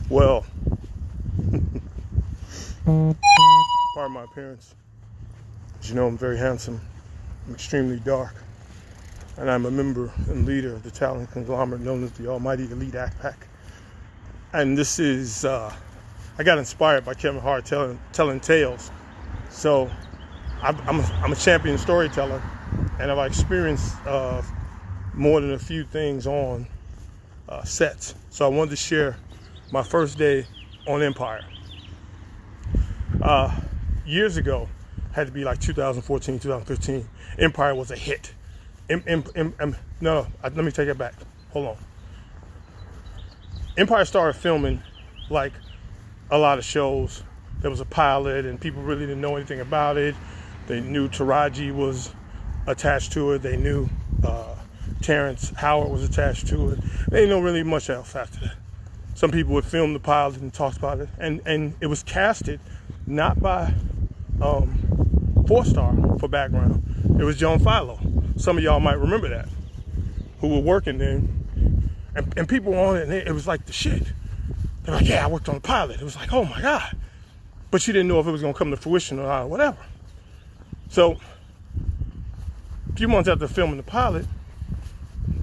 Well, part of my appearance, as you know, I'm very handsome, I'm extremely dark, and I'm a member and leader of the talent conglomerate known as the Almighty Elite Act Pack. And this is, I got inspired by Kevin Hart telling tales. So I'm a champion storyteller, and I've experienced more than a few things on sets. So I wanted to share my first day on Empire. Years ago, had to be like 2014, 2015. Empire was a hit. Let me take it back. Hold on. Empire started filming like a lot of shows. There was a pilot and people really didn't know anything about it. They knew Taraji was attached to it. They knew Terrence Howard was attached to it. They didn't know really much else after that. Some people would film the pilot and talk about it. And it was casted not by 4-star for background. It was John Philo. Some of y'all might remember that, who were working then. And people were on it, and it was like the shit. They're like, yeah, I worked on the pilot. It was like, oh my God. But you didn't know if it was going to come to fruition or not, or whatever. So, a few months after filming the pilot,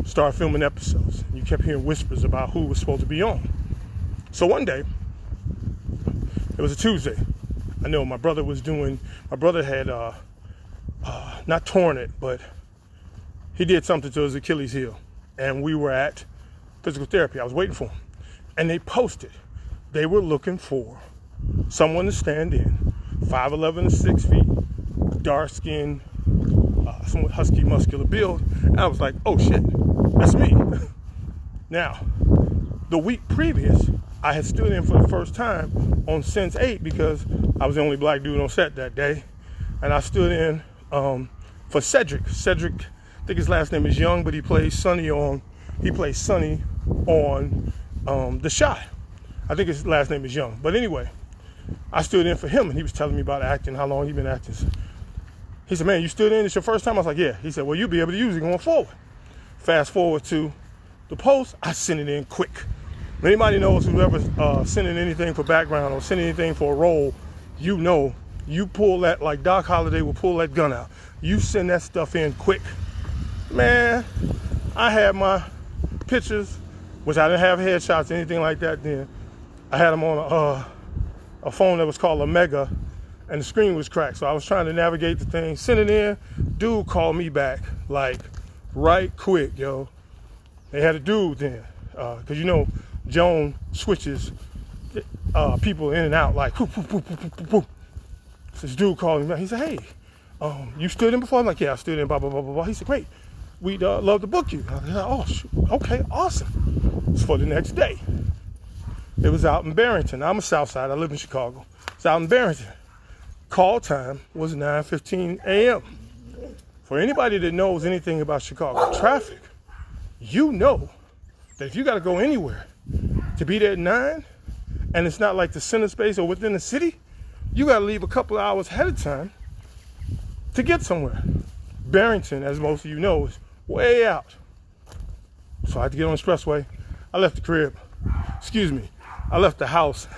started filming episodes. You kept hearing whispers about who was supposed to be on. So one day, it was a Tuesday. I know my brother had not torn it, but he did something to his Achilles heel. And we were at physical therapy. I was waiting for him. And they posted. They were looking for someone to stand in, 5'11" to 6 feet, dark skin, somewhat husky, muscular build. And I was like, oh shit, that's me. Now, the week previous, I had stood in for the first time on Sense8 because I was the only black dude on set that day. And I stood in for Cedric. Cedric, I think his last name is Young, but he plays Sonny on The Chi. I think his last name is Young. But anyway, I stood in for him, and he was telling me about acting, how long he'd been acting. He said, man, you stood in? It's your first time? I was like, yeah. He said, well, you'll be able to use it going forward. Fast forward to the post, I sent it in quick. If anybody knows who's ever sending anything for background or sending anything for a role, you know, you pull that, like Doc Holliday will pull that gun out. You send that stuff in quick. Man, I had my pictures, which I didn't have headshots or anything like that then. I had them on a phone that was called a Mega, and the screen was cracked. So I was trying to navigate the thing, send it in. Dude called me back, like, right quick, yo. They had a dude then, because you know, Joan switches people in and out, like, whoop, whoop, whoop, whoop, whoop, whoop. So this dude called me back. He said, hey, you stood in before? I'm like, yeah, I stood in, blah, blah, blah, blah, blah. He said, great. We'd love to book you. I was like, oh, shoot. Okay, awesome. It's for the next day. It was out in Barrington. I'm a South Side. I live in Chicago. It's out in Barrington. Call time was 9:15 a.m. For anybody that knows anything about Chicago traffic, you know that if you got to go anywhere to be there at 9, and it's not like the center space or within the city, you got to leave a couple of hours ahead of time to get somewhere. Barrington, as most of you know, is way out. So I had to get on the expressway. I left the crib. I left the house.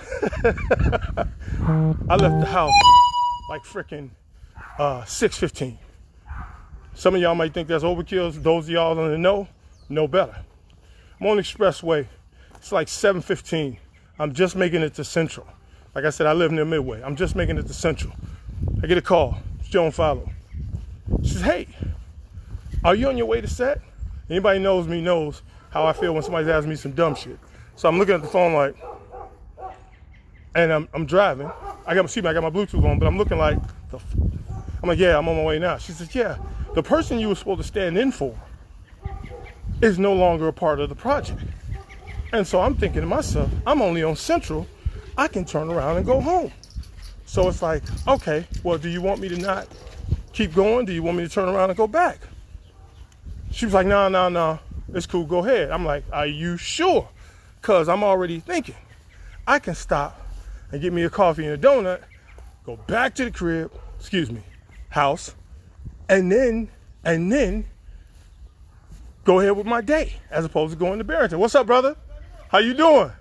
I left the house like freaking 6:15. Some of y'all might think that's overkill. Those of y'all that know better. I'm on the expressway. It's like 7:15. I'm just making it to Central. Like I said, I live near Midway. I'm just making it to Central. I get a call. It's Joan Philo. She says, hey, are you on your way to set? Anybody knows me knows how I feel when somebody's asking me some dumb shit. So I'm looking at the phone like, and I'm driving. I got my Bluetooth on, but I'm looking like, I'm like, yeah, I'm on my way now. She says, yeah, the person you were supposed to stand in for is no longer a part of the project. And so I'm thinking to myself, I'm only on Central. I can turn around and go home. So it's like, okay, well, do you want me to not keep going? Do you want me to turn around and go back? She was like, no, it's cool, go ahead. I'm like, are you sure? Because I'm already thinking, I can stop and get me a coffee and a donut, go back to the crib, house, and then go ahead with my day, as opposed to going to Barrington. What's up, brother? How you doing?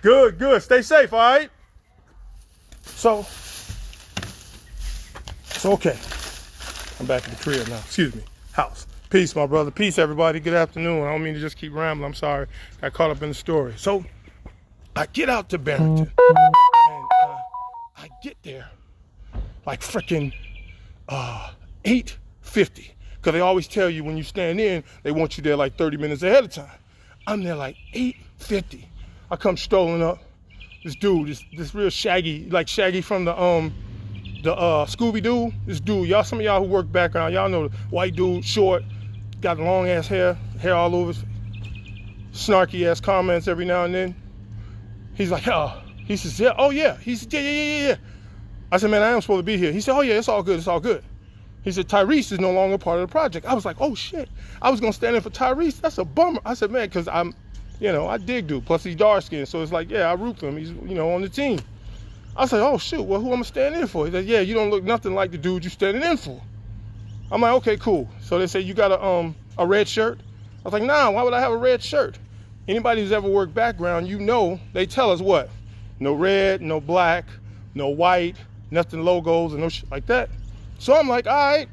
Good, good. Stay safe, all right? So okay. I'm back at the crib now. Excuse me. House. Peace, my brother. Peace, everybody. Good afternoon. I don't mean to just keep rambling. I'm sorry. Got caught up in the story. So I get out to Barrington, and I get there like freaking 8:50, because they always tell you when you stand in, they want you there like 30 minutes ahead of time. I'm there like 8:50. I come strolling up. This dude, this real Shaggy, like Shaggy from the Scooby-Doo. This dude, y'all, some of y'all who work background, y'all know the white dude, short, got long ass hair all over his face, snarky ass comments every now and then. He's like, he says, yeah, oh yeah. He said, yeah. I said, man, I am supposed to be here. He said, oh yeah, it's all good. He said, Tyrese is no longer part of the project. I was like, oh shit. I was gonna stand in for Tyrese. That's a bummer. I said, man, because I dig dude. Plus he's dark skinned, so it's like, yeah, I root for him. He's, on the team. I said, oh shoot, well, who am I standing in for? He said, yeah, you don't look nothing like the dude you're standing in for. I'm like, okay, cool. So they say, you got a red shirt? I was like, nah, why would I have a red shirt? Anybody who's ever worked background, they tell us what? No red, no black, no white, nothing logos and no shit like that. So I'm like, all right,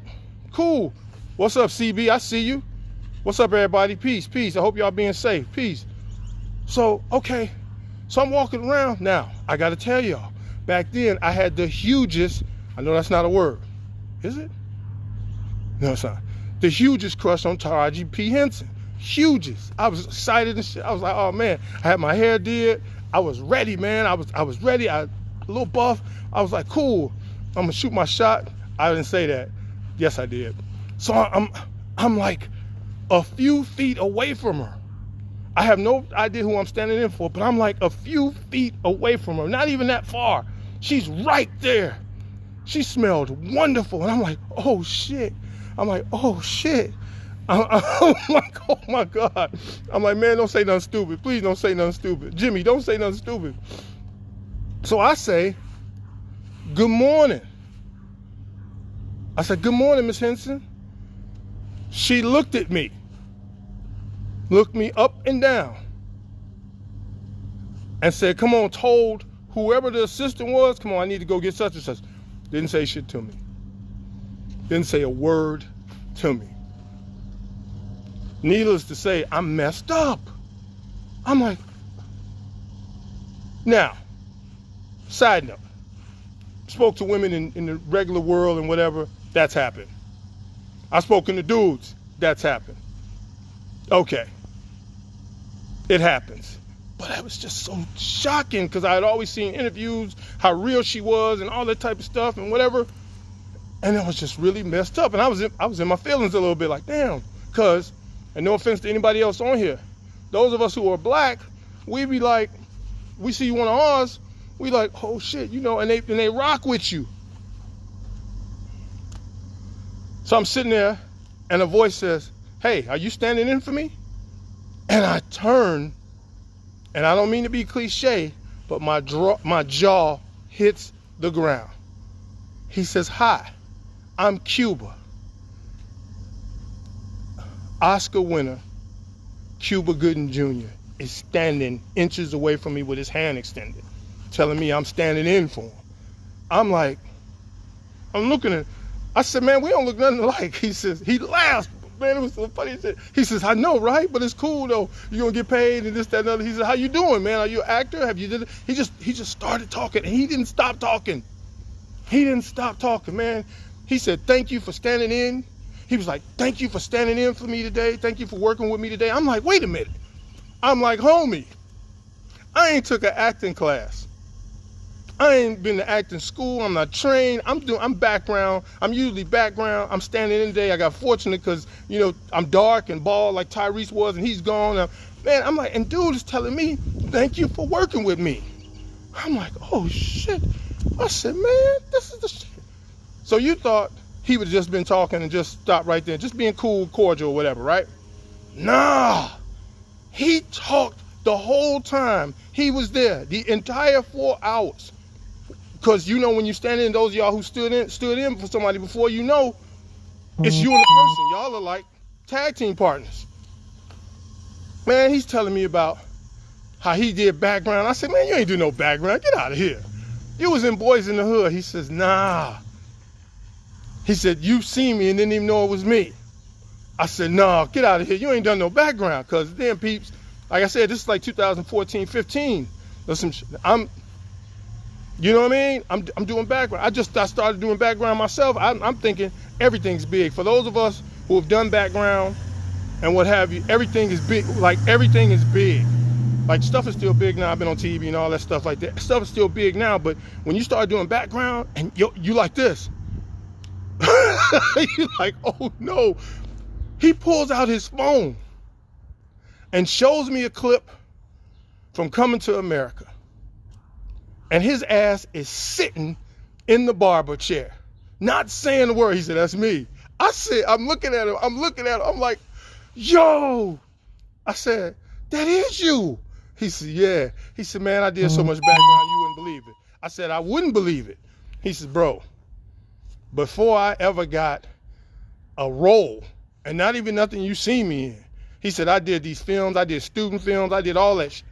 cool. What's up, CB? I see you. What's up, everybody? Peace. I hope y'all being safe. Peace. So, okay. So I'm walking around. Now, I got to tell y'all, back then I had the hugest, I know that's not a word. Is it? No, it's not. The hugest crush on Taraji P. Henson. Hugest. I was excited and shit. I was like, oh man, I had my hair did. I was ready, man. I was ready. A little buff. I was like, cool. I'm gonna shoot my shot. I didn't say that. Yes, I did. So I'm like a few feet away from her. I have no idea who I'm standing in for, but I'm like a few feet away from her. Not even that far. She's right there. She smelled wonderful. And I'm like, oh shit. I'm like, oh shit. I'm like, oh my God. I'm like, man, don't say nothing stupid. Please don't say nothing stupid. Jimmy, don't say nothing stupid. So I say, good morning. I said, good morning, Miss Henson. She looked at me, looked me up and down, and said, come on, told whoever the assistant was, come on, I need to go get such and such. Didn't say shit to me. Didn't say a word to me. Needless to say, I'm messed up. I'm like, now, side note, spoke to women in the regular world and whatever, that's happened. I spoken to dudes, that's happened. Okay, it happens. But that was just so shocking because I had always seen interviews, how real she was and all that type of stuff and whatever. And it was just really messed up. And I was in my feelings a little bit like, damn, because, and no offense to anybody else on here, those of us who are black, we be like, we see one of ours, we like, oh shit, and they rock with you. So I'm sitting there and a voice says, hey, are you standing in for me? And I turn, and I don't mean to be cliche, but my jaw hits the ground. He says, hi, I'm Cuba. Oscar winner, Cuba Gooding Jr. is standing inches away from me with his hand extended, telling me I'm standing in for him. I'm like, I'm looking at, I said, man, we don't look nothing alike. He says, he laughs. Man, it was so funny. He says, I know, right? But it's cool though. You're gonna get paid and this, that, and other. He said, how you doing, man? Are you an actor? Have you did it? He just started talking and he didn't stop talking. He didn't stop talking, man. He said, thank you for standing in. He was like, thank you for standing in for me today. Thank you for working with me today. I'm like, wait a minute. I'm like, homie, I ain't took an acting class. I ain't been to acting school. I'm not trained. I'm background. I'm usually background. I'm standing in today. I got fortunate because, I'm dark and bald like Tyrese was and he's gone. Man, I'm like, and dude is telling me, thank you for working with me. I'm like, oh shit. I said, man, this is the shit. So you thought he would have just been talking and just stopped right there, just being cool, cordial, whatever, right? Nah. He talked the whole time he was there, the entire 4 hours. Because when you stand in, those of y'all who stood in for somebody before, it's you and the person. Y'all are like tag team partners. Man, he's telling me about how he did background. I said, man, you ain't do no background. Get out of here. You was in Boys in the Hood. He says, nah. He said, you seen me and didn't even know it was me. I said, nah, get out of here. You ain't done no background. Because then, peeps, like I said, this is like 2014, 15. You know what I mean? I'm doing background. I started doing background myself. I'm thinking everything's big. For those of us who have done background and what have you, everything is big. Like, everything is big. Like, stuff is still big now. I've been on TV and all that stuff like that. Stuff is still big now, but when you start doing background and you like this, you like, oh no. He pulls out his phone and shows me a clip from Coming to America. And his ass is sitting in the barber chair, not saying a word. He said, that's me. I said, I'm looking at him. I'm like, yo. I said, that is you. He said, yeah. He said, man, I did so much background, you wouldn't believe it. I said, I wouldn't believe it. He said, bro, before I ever got a role, and not even nothing you see me in, he said, I did these films, I did student films, I did all that shit.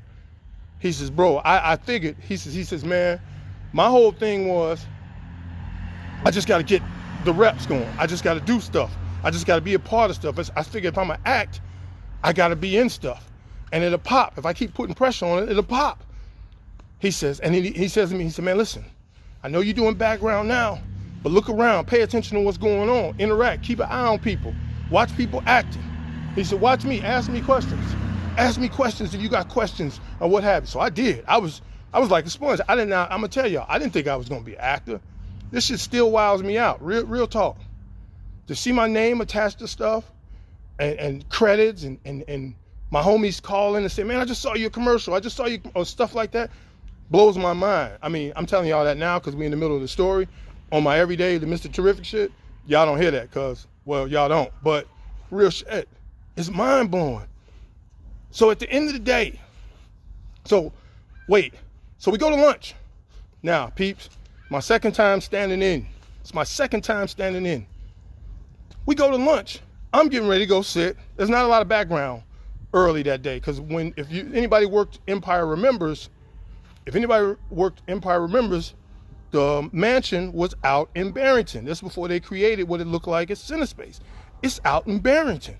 He says, bro, I figured, he says, man, my whole thing was, I just got to get the reps going. I just got to do stuff. I just got to be a part of stuff. I figured if I'm going to act, I got to be in stuff. And it'll pop. If I keep putting pressure on it, it'll pop. He says, and he says to me, he said, man, listen, I know you're doing background now, but look around, pay attention to what's going on, interact, keep an eye on people, watch people acting. He said, watch me, ask me questions. Ask me questions if you got questions or what have you. So I did. I was like a sponge. I'm gonna tell y'all, I didn't think I was gonna be an actor. This shit still wows me out, real talk. To see my name attached to stuff and credits and my homies calling and say, man, I just saw your commercial. I just saw you, or stuff like that, blows my mind. I mean, I'm telling y'all that now because we're in the middle of the story. On my everyday, the Mr. Terrific shit, y'all don't hear that because, well, y'all don't. But real shit, it's mind blowing. So at the end of the day, so we go to lunch. Now, peeps, my second time standing in. It's my second time standing in. We go to lunch. I'm getting ready to go sit. There's not a lot of background early that day because if anybody worked Empire remembers, the mansion was out in Barrington. This is before they created what it looked like at CineSpace. It's out in Barrington.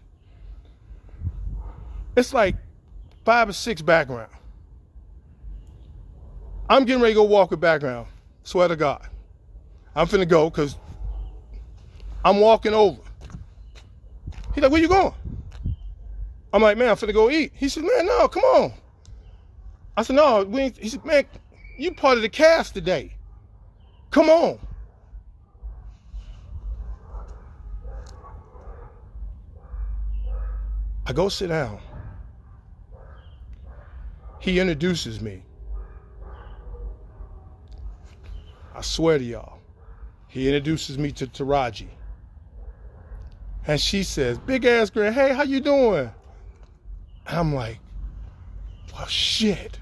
It's like 5 or 6 background. I'm getting ready to go walk a background. Swear to God. I'm finna go because I'm walking over. He's like, where you going? I'm like, man, I'm finna go eat. He said, man, no, come on. I said, no, we ain't. He said, man, you part of the cast today. Come on. I go sit down. He introduces me. I swear to y'all, he introduces me to Taraji. And she says, big ass grin, hey, how you doing? And I'm like, well, shit.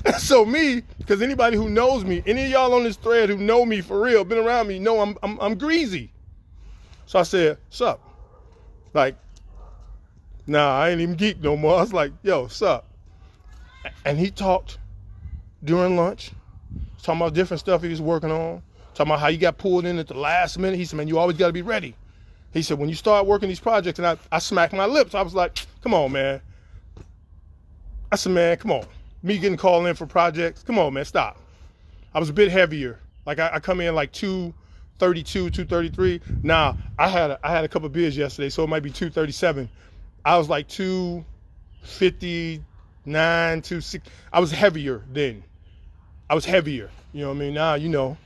And so me, because anybody who knows me, any of y'all on this thread who know me for real, been around me, know I'm greasy. So I said, sup? Like, nah, I ain't even geek no more. I was like, yo, sup? And he talked during lunch, talking about different stuff he was working on, talking about how you got pulled in at the last minute. He said, man, you always got to be ready. He said, when you start working these projects, and I smacked my lips. I was like, come on, man. I said, man, come on. Me getting called in for projects, come on, man, stop. I was a bit heavier. Like I come in like 232, 233. Now, I had a couple of beers yesterday, so it might be 237. I was like 259, 260. I was heavier then. I was heavier. You know what I mean? Now, you know,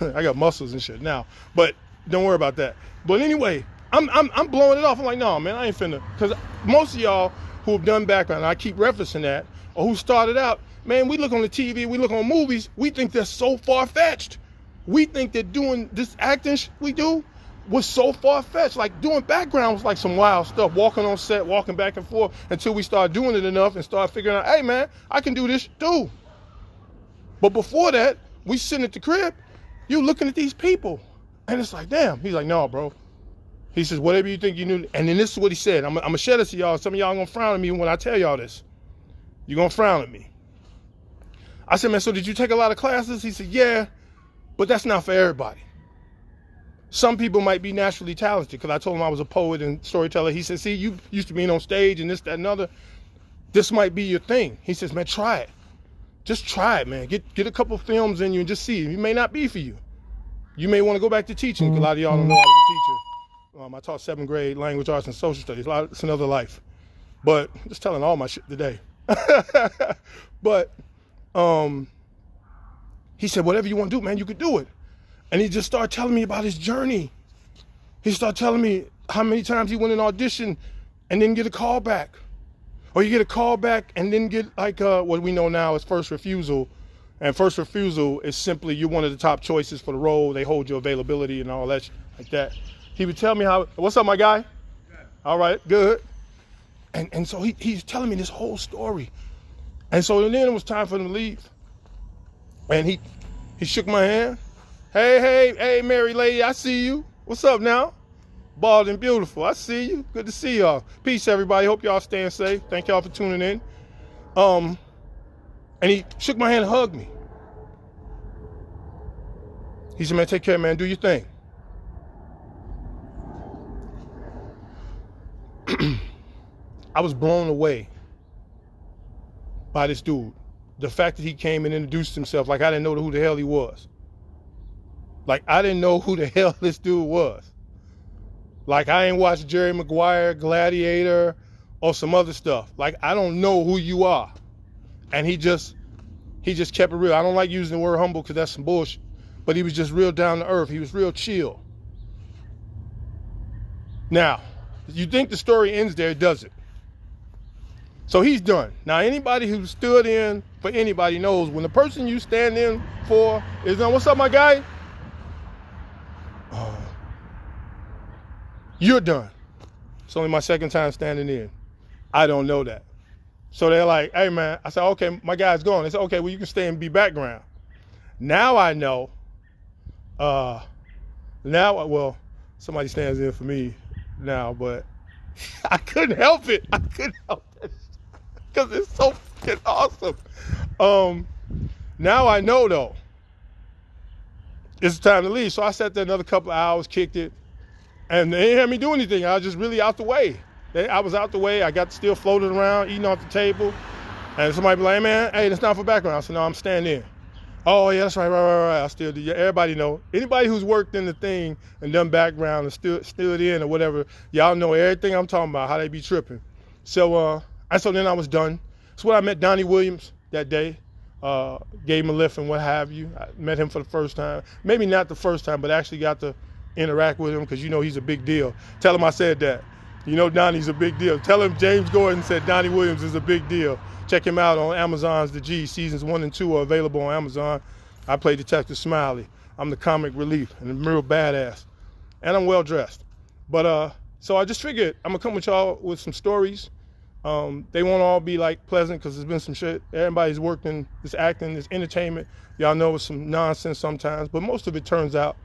I got muscles and shit now. But don't worry about that. But anyway, I'm blowing it off. I'm like, no, man, I ain't finna. Because most of y'all who have done background, and I keep referencing that, or who started out, man, we look on the TV, we look on movies, we think they're so far-fetched. We think that doing this acting we do was so far-fetched. Like doing background was like some wild stuff, walking on set, walking back and forth until we start doing it enough and start figuring out, hey man, I can do this too. But before that, we sitting at the crib, you looking at these people. And it's like, damn. He's like, no, bro. He says, whatever you think you knew. And then this is what he said. I'm going to share this to y'all. Some of y'all going to frown at me when I tell y'all this. You're going to frown at me. I said, man, so did you take a lot of classes? He said, yeah, but that's not for everybody. Some people might be naturally talented, because I told him I was a poet and storyteller. He said, see, you used to being on stage and this, that, and other. This might be your thing. He says, man, try it. Just try it, man. Get a couple films in you and just see. It may not be for you. You may want to go back to teaching, because a lot of y'all don't know I was a teacher. I taught 7th grade language arts and social studies. It's another life. But I'm just telling all my shit today. But he said, whatever you want to do, man, you could do it. And he just started telling me about his journey. He started telling me how many times he went in audition and didn't get a call back. Or you get a call back and then get like what we know now as first refusal. And first refusal is simply you're one of the top choices for the role. They hold your availability and all that like that. He would tell me how, what's up, my guy? All right, good. And so he's telling me this whole story. And so then it was time for him to leave. And he shook my hand. Hey, Mary lady, I see you. What's up now? Bald and beautiful, I see you. Good to see y'all. Peace, everybody. Hope y'all staying safe. Thank y'all for tuning in. And he shook my hand and hugged me. He said, man, take care, man. Do your thing. I was blown away by this dude. The fact that he came and introduced himself like I didn't know who the hell he was. Like I didn't know who the hell this dude was. Like I ain't watched Jerry Maguire, Gladiator, or some other stuff. Like I don't know who you are. And he just kept it real. I don't like using the word humble because that's some bullshit. But he was just real down to earth. He was real chill. Now, you think the story ends there, it doesn't. So he's done. Now, anybody who stood in for anybody knows when the person you stand in for is done. What's up, my guy? You're done. It's only my second time standing in. I don't know that. So they're like, hey, man. I said, okay, my guy's gone. They said, okay, well, you can stay and be background. Now I know. Well, somebody stands in for me now, but I couldn't help it. I couldn't help it because it's so fucking awesome. Now I know, though. It's time to leave. So I sat there another couple of hours, kicked it, and they didn't have me do anything. I was just really out the way. I was out the way. I got still floating around, eating off the table, and somebody be like, hey, man, hey, that's not for background. I said, no, I'm standing in. Oh, yeah, that's right. I still do. Yeah, everybody know. Anybody who's worked in the thing and done background and stood in or whatever, y'all know everything I'm talking about, how they be tripping. So then I was done. That's when I met Donnie Williams that day. Gave him a lift and what have you. I met him for the first time. Maybe not the first time, but actually got to interact with him because you know he's a big deal. Tell him I said that. You know Donnie's a big deal. Tell him James Gordon said Donnie Williams is a big deal. Check him out on Amazon's The G. Seasons 1 and 2 are available on Amazon. I play Detective Smiley. I'm the comic relief and I'm real badass. And I'm well dressed. But so I just figured I'm gonna come with y'all with some stories. They won't all be like pleasant because there's been some shit. Everybody's worked in this acting, this entertainment. Y'all know it's some nonsense sometimes, but most of it turns out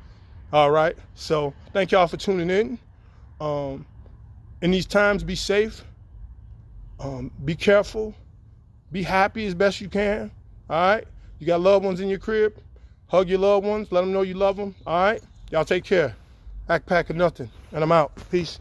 all right. So thank y'all for tuning in. In these times, be safe. Be careful. Be happy as best you can. All right. You got loved ones in your crib. Hug your loved ones. Let them know you love them. All right. Y'all take care. Backpack or nothing. And I'm out. Peace.